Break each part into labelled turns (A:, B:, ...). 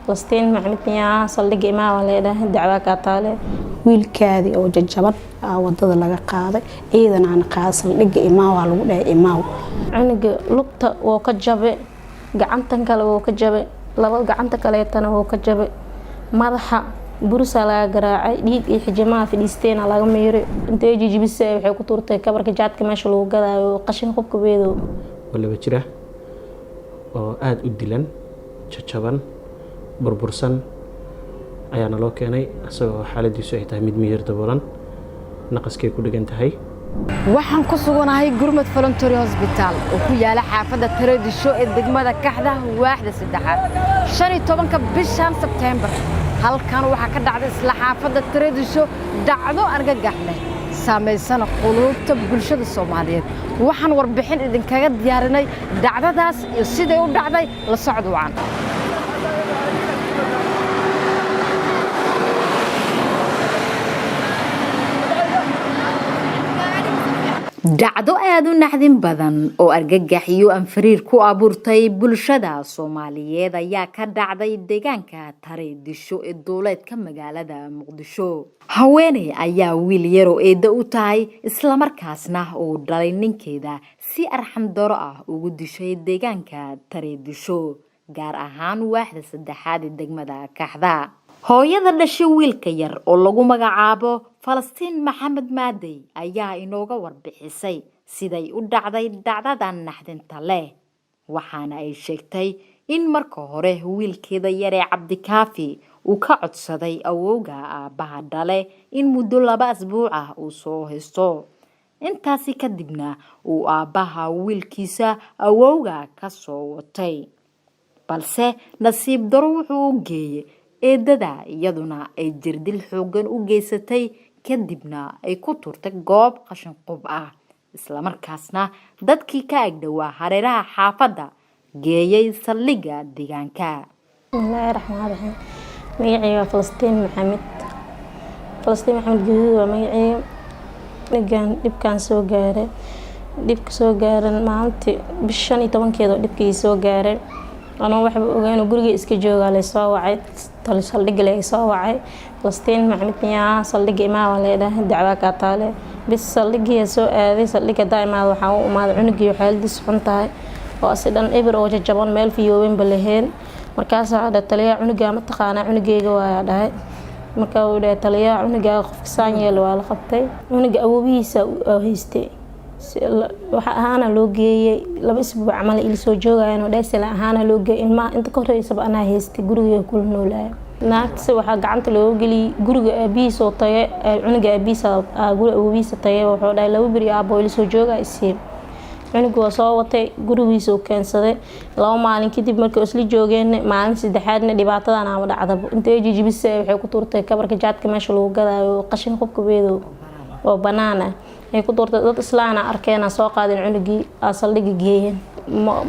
A: فلسطين macnitiya saldhig imaa waa leedahay dacwa ka taale
B: wiilkaadi oo jajaban wadada laga qaaday ciidan aan qaad saldhig imaa waa lagu dhahay imaa
A: aniga lugta oo ka jabe gacantan kale oo ka jabe laba gacanta kale tan oo ka jabe madaxa bursa laga garaacay dhiig iyo xijimaha fadhiisteen laga meeray intee jijibisay waxay ku turtay kabarka jaadka meesha lagu gadaayo qashin qubka weedo
C: wala jira oo aad u dilan jajaban burbursan ayaana loo keenay asagoo xaaladiisu ay tahay mid miyir daboolan naqaskay ku dhigan tahay
D: waxaan ku suganahay Gurmad Voluntary Hospital oo ku yaala xaafadda Tareedisho ee degmada Kaxda waaxda 15ka bishan September halkan waxa ka dhacday isla xaafadda Tareedisho dhacdo argagax leh saameysana qulubta bulshada Soomaaliyeed waxaan warbixin idinkaga diyaarinay dhacdadaas iyo sidii u dhacday la socod wacan dhacdo aad u naxdin badan oo argagax iyo anfariir ku abuurtay bulshada Soomaaliyeed ayaa ka dhacday deegaanka Tareedisho ee dowladka magaalada Muqdisho haweeney ayaa wiil yar oo eeda u tahay isla markaasna uu dhalay ninkeeda si arxam daro ah ugu dishay deegaanka Tareedisho gaar ahaan waaxda 3aad ee degmada Kaxda hooyada dhashay wiilka yar oo lagu magacaabo Falastiin Maxamed Maadey ayaa inooga warbixisay siday u dhacday dhacdadan naxdinta leh waxaana ay sheegtay in marka hore wiilkeeda yar ee Cabdikaafi uu ka codsaday awowga aabaha dhale in muddo 2 asbuuc ah uu soo haysto intaasi kadibna uu aabaha wiilkiisa awowga ka soo watay balse nasiib daro wuxuu geeyay eedada iyaduna ay jirdil xoogan u geysatay kadibna ay ku turtay goob qashin qub ah isla markaasna dadkii ka agdhawaa hareeraha xaafadda geeyay saldhigga deegaanka
A: bismillaahirrahmaanirrahiim magacayga Falastiin Maxamed Gaduud waa magacayga dhibkaan soo gaaray dhibka soo gaaran maalintii bishan 15keeda dhibkii soo gaaray أنا واحد وأنا قولي إسكجوا على سواعد صلّق لي سواعد فلسطين معمتني صلّق ما ولا ده دعوة كتالة بس صلّق هي سو هذه صلّق دائما وحاو وما عنقي وحال دي سبنتها وأصلاً إبر وجه جبان مال في يومين بالليل مركز هذا تليا عنقي متقانا عنقي جوا ده مركز تليا عنقي خف ثانية لو على خبطي عنقي أبو بيسا هيستي waxaana loo geeyay 2 isbuuc amal il soo joogayeen oo dheesla ahaana loo geeyay ilma inta ka horeysay ana haystay guriga ku noolaa naagta waxa gacanta loo galiyay guriga aabiis oo tagay cunuga aabiis guriga aabiis tagay wuxuu dhahay 2 bari aabo il soo joogay isii cunuga waa soo watay gurigiisa oo keensaday 2 maalin kadib markii isla joogeen maalin saddexaadna dhibaatadan ama dhacdaba intee jijibisay waxay ku turtay kabarka jaadka meesha lagu gadaayo qashin qubka weedo oo banaana ay ku doortay dad islaana arkeena soo qaadin cunugii saldhig geeyeen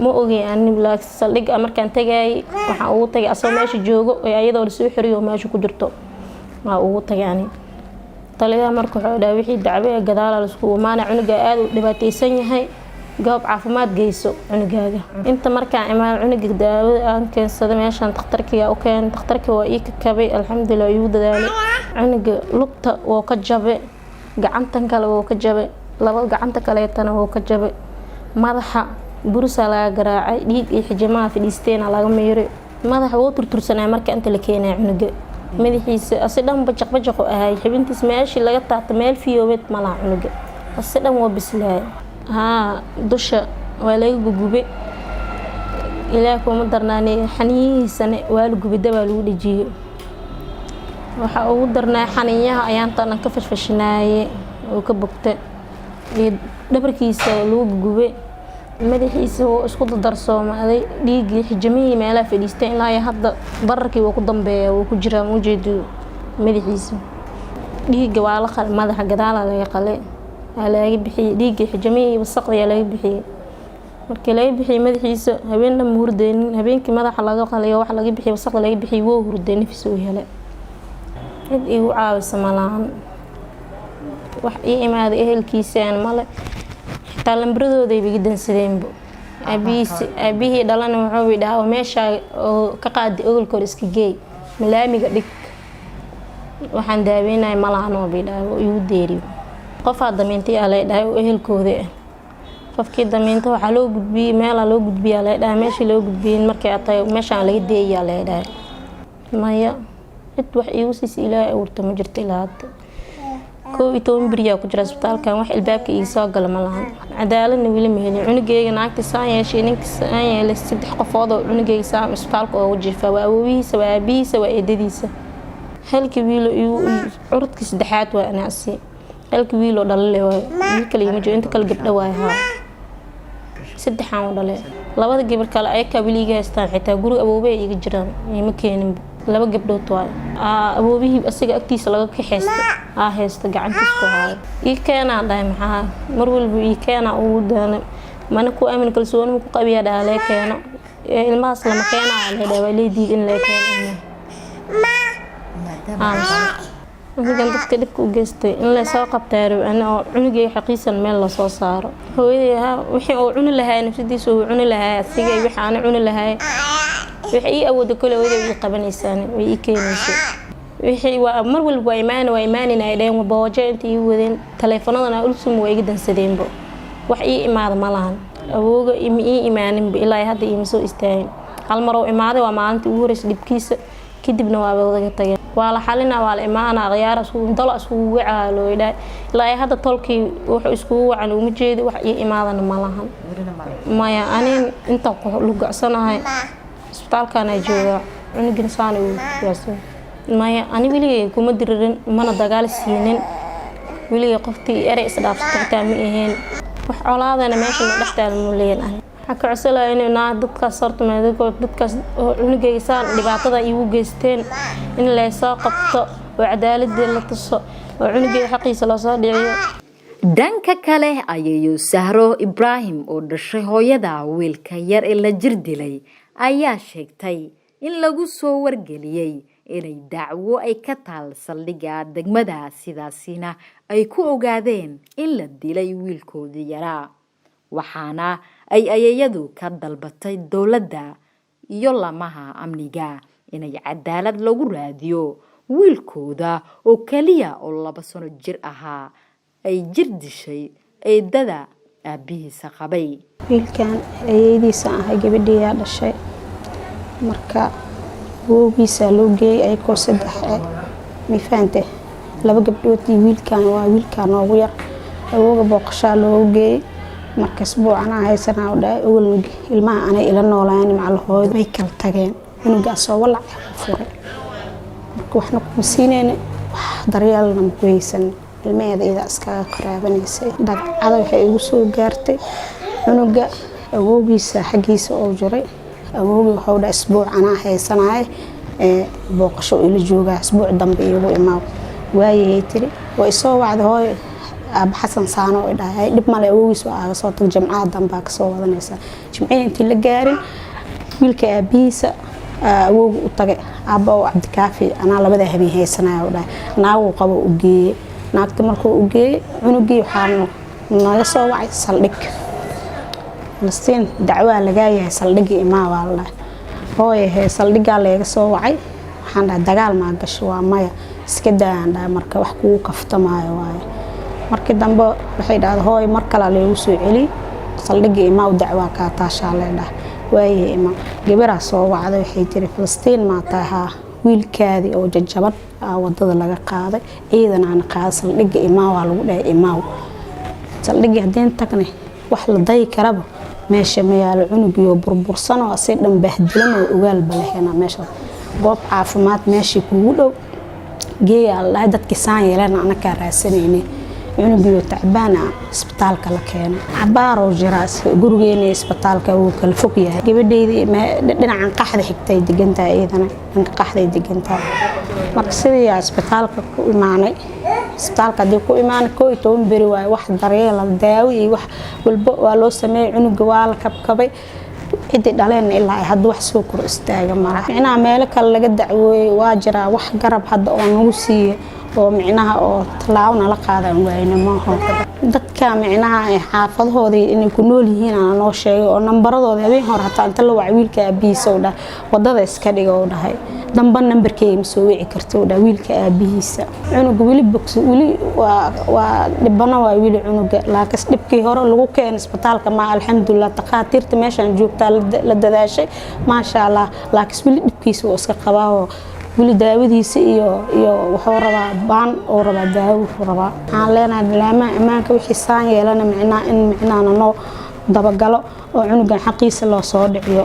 A: ma ogeey aan bilaas saldhig markaan tagay waxa uu tagay asoo meesha joogo oo ayadoo la soo xiriyo meesha ku jirto ma uu tagay taliya markuu xoodhaa wixii dacwo gadaal la isku maana cunuga aad u dhibaataysan yahay goob caafimaad geyso cunugaaga inta markaan imaan cunuga daawo aan keensaday meeshan dhakhtarkiga u keen dhakhtarka waa ii ka kabay alxamdulillah uu dadaalay cunuga lugta oo ka jabay gacantan kale oo ka jabay laba gacanta kale tan oo ka jabay madaxa bursa laga garaacay dhiig iyo xijimaha fadhiisteen laga meeray madaxa uu turtursanay marka inta la keenay cunuga madaxiisa asidhan bajaq oo ahay xibintiis meeshii laga taatay meel fiyoobed malaha cunuga asidhan waa bislaay dusha waa laga gubay ilaa kuma darnaanay xaniyihiisana waa la gubay daba lagu dhijiyay waxa uu darnaa xaniyaha ayaan tan ka fashfashinaayay oo ka bogtay dhabarkiisa lagu gubay madaxiisa oo isku darsoomaaday dhiigii xijimihii meelaha fadhiistay ilaa hadda bararkii uu ku dambeeyay uu ku jiraa muujeedo madaxiisa dhiigga waa la qal madaxa gadaal laga qalay laga bixiyay dhiigii xijimihii wasaqda laga bixiyay markii laga bixiyay madaxiisa habeenna muurdeen habeenkii madaxa laga qalay wax laga bixiyay wasaqda laga bixiyay wuu hurdeen nafis uu helay cid igu caawisa malahan wax ii imaaday ehelkiisa aan male xitaa lambradooda ay biga dansadeenbo aabihii dhalana wuxuu yidhaha meesha oo ka qaadi ogolkoor iska geey malaamiga dhig waxaan daaweynaya malahanoo bidhaha igu deeriyo qofaa damiintay aa leedhahay oo ehelkooda ah qofkii damiinta waxaa loo gudbiyey meelaa loo gudbiyaa leedhahay meeshii loo gudbiyey markay atay meeshaan laga deeyaa leedhahay maya cid wax iigu siisa ilaahay abuurta ma jirto ilaa hadda 12 beriyaa ku jira isbitaalkan wax ilbaabka iga soo gala ma lahan cadaaladna weli ma helin cunugeyga naagta saan yeeshay ninka saan yeelay 3 qofood oo cunugeyga saan isbitaalka oo jiifa waa awoowihiisa waa aabihiisa waa eedadiisa halkii wiil iyo urudka saddexaad waa anaasi halkii wiil oo dhalay wiil kale ma jiro inta kale gabdho waa haa saddexaan dhalay labada gabar kale ay ka wiliga haystaan xitaa guriga awoobay iga jiraan ma keenin laba gabdhood waa awoobihii asiga agtiisa laga kaxeystay haysta gacantiisa ku hayo ii keenaa dhahay maxaa mar walba ii keenaa ugu daana mana ku aamin kalsooni ku qabiya dhaale keeno ilmahaas lama keenaa leedahay waa leedii in la keeno anigan dadka dhibka u geystay in la soo qabtaaro oo cunugay xaqiisan meel la soo saaro hooyadeeha wixii oo cuni lahaa nafsidiisa oo cuni lahaa asiga wixii aan cuni lahaa wixii ii awoodo kale way qabanaysan way ii keenaysaa wixii waa mar walba waa imaanay dheen boojo intii ii wadeen taleefanadana ulsum way iga dansadeenbo wax ii imaado ma lahan awooga ii imaanin ilaa hadda ii soo istaagin hal mar oo imaaday waa maalintii ugu horeysay dhibkiisa kadibna waa wada tagay waa la xalina waa la imaana ciyaar isku dalo isku wacaalo ilaa hadda tolkii wuxuu isku wacan uma jeedo wax ii imaadana ma lahan maya anin inta lugacsanahay isbitaalkan ay jooga cunugina saan uu yaasay maya ani wiligeey kuma diririn mana dagaal siinin wiligeey qoftii eray isdhaafsatay xitaa ma ahayn wax colaadana meesha ma dhaxtaal ma leeyahay waxa ka cusubay inay dadkaas sartumeedo dadkaas cunugay saan dhibaatada iigu geysteen in la soo qabto oo cadaalad la tuso oo cunugay xaqiisa la soo dhiciyo
D: dhanka kale ayay Sahro Ibrahim oo dhashay hooyada wiilka yar ee la jir dilay ayaa sheegtay in lagu soo wargeliyay inay dacwo ay ka taal saldhigga degmada sidaasina ay ku ogaadeen in la dilay wiilkoodii yaraa waxaana ay ayayadu ka dalbatay dawladda iyo lamaha amniga inay cadaalad lagu raadiyo wiilkooda oo kaliya oo 2 sano jir ahaa ay jir dishay eedada aabihiisa qabay
B: wiilkan ayaydiisa ah gabadhiya dhashay marka woogiisa loo geeyay ay ko 3 mi faante 2 gabdhood wiilkan waa wiilkan ugu yar awooga booqasha loo geeyay marka isbuucana haysanaa oo dhaay awal ilmaha ana ila noolaan macalhooda way kala tageen cunugaas oo walac furay marka waxna ku siineen daryeelna ma weysan ilmeeda ida iska qaraabaneysay dadcada waxay ugu soo gaartay cunuga awoogiisa xaqiisa oo jiray awoogi wuxuu dhaay isbuucana haysanaa booqasho ila jooga isbuuc dambe iyagu imaa waayay tiri way soo wacday hooyo ab xasan saano oo dhahay dib male awoogiisa aaga soo tag jamcada dambe ka soo wadanaysa jimcada intii la gaarin wiilka aabiisa awoogu u tagay aba oo Cabdikaafi ana labada habeen haysanaa oo dhahay naagu qabo u geeyay naagta markuu u geeyay cunugii waxaan naga soo wacay saldhig Falastiin dacwaa laga yahay saldhigii imaa wala hooyo saldhiga laga soo wacay waxaan dagaal ma gasho waa maya iska daayaan marka wax ku kaftamaayo waay markii dambe waxay dhahday hooyo mar kale lagu soo celi saldhigii imaa dacwaa ka taashaa leedahay waayay imaa gabadha soo wacday waxay tiri Falastiin ma tahay wiilkaadi oo jajaban wadada laga qaaday ciidan aan qaad saldhigii imaa waa lagu dhahay imaa saldhigii hadeen tagnay wax la day karaba meesha ma yaalo cunugiyo burbursan oo si dhan bahdilan oo ogaal balaheena meesha goob caafimaad meeshii kugu dhow geeya Allah dadkii saan yeelana anaka raasanayne cunugiyo tacbaana isbitaalka la keenay cabaaro jiraas gurigeena isbitaalka uu kala fog yahay gabadheedii dhinacan qaxda xigtay degantaa iyadana dhanka qaxday degantaa marka sidii isbitaalka ku imaanay isbitaalka dib ku imaan 12 beri waay wax daryeel daawo iyo wax walba waa loo sameeyay cunuga waa la kabkabay cidi dhaleen ilaa hadda wax soo kor istaaga mara ina meel kale laga dacwooyay waa jira wax garab hadda oo nagu siiyay oo micnaha oo talaawna la qaadan waayna maaha dadka micnaha ay xaafadahooda inay ku nool yihiin aan noo sheegay oo nambaradooda habeen hore hataa inta la wacay wiilka aabihiisa oo dhahay wadada iska dhiga oo dhahay damba nambarkeega ma soo wici karto oo dhahay wiilka aabihiisa cunuga wili box wili waa dhibana waa wili cunuga laakiin dhibkii hore lagu keenay isbitaalka ma alxamdulillah taqaatiirta meeshan joogtaa la dadaashay ma sha Allah laakiin wili dhibkiisa oo iska qabaa wili daawadiisa iyo wuxuu rabaa baan oo rabaa daawo wuxuu rabaa aan leenahay laama amaanka wixii saan yeelana micnaha noo dabagalo oo cunugan xaqiisa loo soo dhiciyo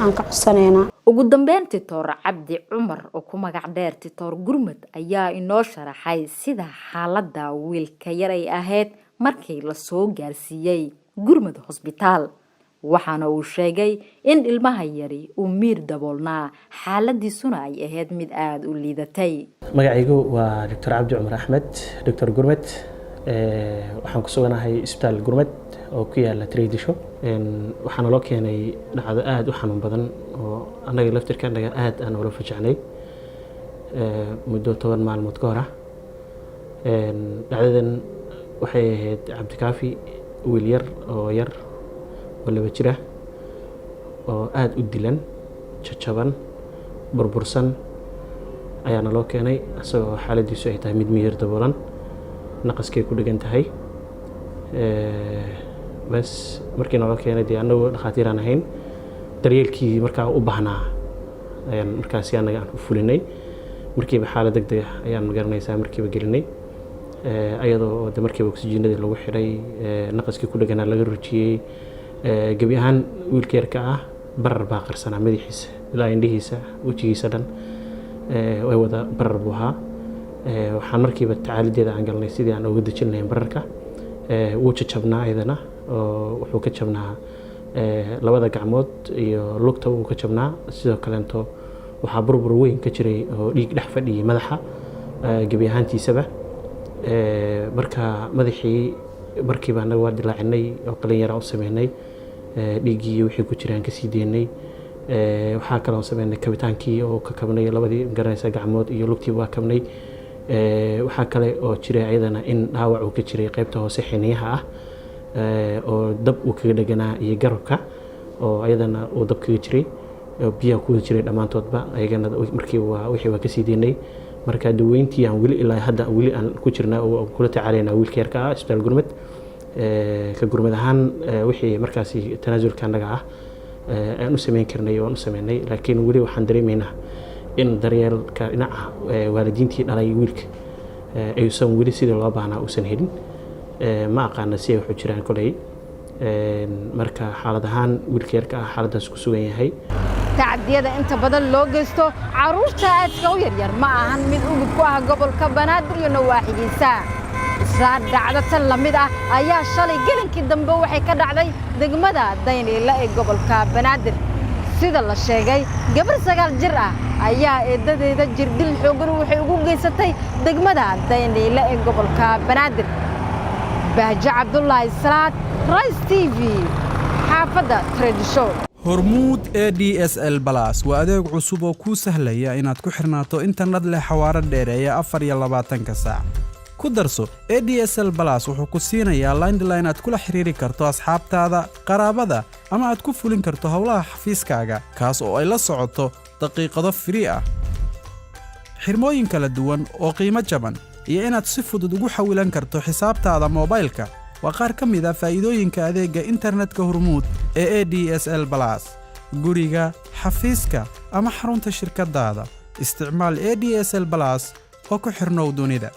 B: aan ka codsaneynaa
D: ugu dambeyn Titoor Cabdi Cumar oo ku magac dheer Titoor Gurmad ayaa inoo sharaxay sida xaaladda wiilka yar ay ahayd markii la soo gaarsiiyay Gurmad Hospital waxaana uu sheegay in ilmaha yari uu miir daboolnaa xaaladiisuna ay ahayd mid aad u liidatay
C: magacaygu waa Dr. Cabdi Cumar Axmed Dr. Gurmad waxaan ku suganahay isbitaal Gurmad oo ku yaala Tiriidisho waxaana loo keenay dhacdo aad u xanuun badan oo anaga laftirkanaga aad aan ula fajacnay muddo 10 maalmood ka hor dhacdadan waxay ahayd Cabdi Kaafi wiil yar oo laba jira oo aad u dilan jajaban burbursan ayaana loo keenay asagoo xaaladiisu ay tahay mid miyir daboolan naqaskay ku dhigan tahay bas markii noo keenay dee anagu dhaqaatiir aan ahayn daryeelkii markaa u baahnaa ayaan markaasi anaga aan u fulinay markiiba xaalad degdeg ah ayaan magaranaysaa markiiba gelinay ayadoo markiiba oksijiinadii lagu xiray naqaskii ku dhiganaa laga rujiyey gabi ahaan wiilka yarka ah barar baa qarsanaa madaxiisa ilaa indhihiisa wejigiisa dhan way wada barar buu ahaa waxaan markiiba tacaalideeda aan galnay sidii aan uga dejin lahayn bararka wuu jajabnaa ayadana oo wuxuu ka jabnaa labada gacmood iyo lugta wuu ka jabnaa sidoo kaleento waxaa burbur weyn ka jiray oo dhiig dhex fadhiyay madaxa gabi ahaantiisaba marka madaxii markiiba anaga waa dilaacinay oo qalin yar u sameynay dhiigii wixii ku jiraan ka sii deynay waxaa kale oo sameynay kabitaankii oo ka kabnay labadii garanaysa gacmood iyo lugtii waa kabnay waxaa kale oo jiray ayadana in dhaawac uu ka jiray qaybta hoose xiniyaha ah oo dab uu kaga dhaganaa iyo garabka oo ayadana uu dab kaga jiray biyaha ku jiray dhammaantoodba ayagana markii wixii waa ka sii deynay marka daweyntii aan wili ilaa hadda wili aan ku jirnaa oo kula tacaalayna wiilka yarka ah isbitaal Gurmad ka Gurmad ahaan wixii markaasi tanaasulka anaga ah aan u sameyn karnay oo aan u sameynay laakiin wili waxaan dareemaynaa in daryeelka dhinaca waalidiintii dhalay wiilka aysan wili sidii loo baahnaa uusan helin ma aqaana si ay wax u jiraan kolay marka xaalad ahaan wiilka yarka ah xaaladaas ku sugan yahay
E: tacdiyada inta badan loo geysto caruurta aadka u yaryar ma ahan mid ugub ku ah gobolka Banaadir iyo nawaaxigiisa isla dhacdo tan lamid ah ayaa shalay gelinkii dambe waxay ka dhacday degmada Daynile ee gobolka Banaadir sida la sheegay gabar 9 jir ah ayaa eedadeeda jirdil xoogan waxay ugu geysatay degmada Daynile ee gobolka Banaadir Bahja Cabdullaahi Salaad Rise TV xaafadda Tiriidisho
F: hormuud ADSL Plus waa adeeg cusub oo ku sahlaya inaad ku xirnaato internet leh xawaare dheereeya 24 saac ku darso ADSL Plus wuxuu ku siinayaa landline aad kula xiriiri karto asxaabtaada qaraabada ama aad ku fulin karto hawlaha xafiiskaaga kaas oo ay la socoto daqiiqado free ah xirmooyin kala duwan oo qiimo jaban iyo inaad si fudud ugu xawilan karto xisaabtaada moobilka waa qaar ka mid ah faa'iidooyinka adeegga internetka hormuud ee ADSL Plus guriga xafiiska ama xarunta shirkadaada isticmaal ADSL Plus oo ku xirnow dunida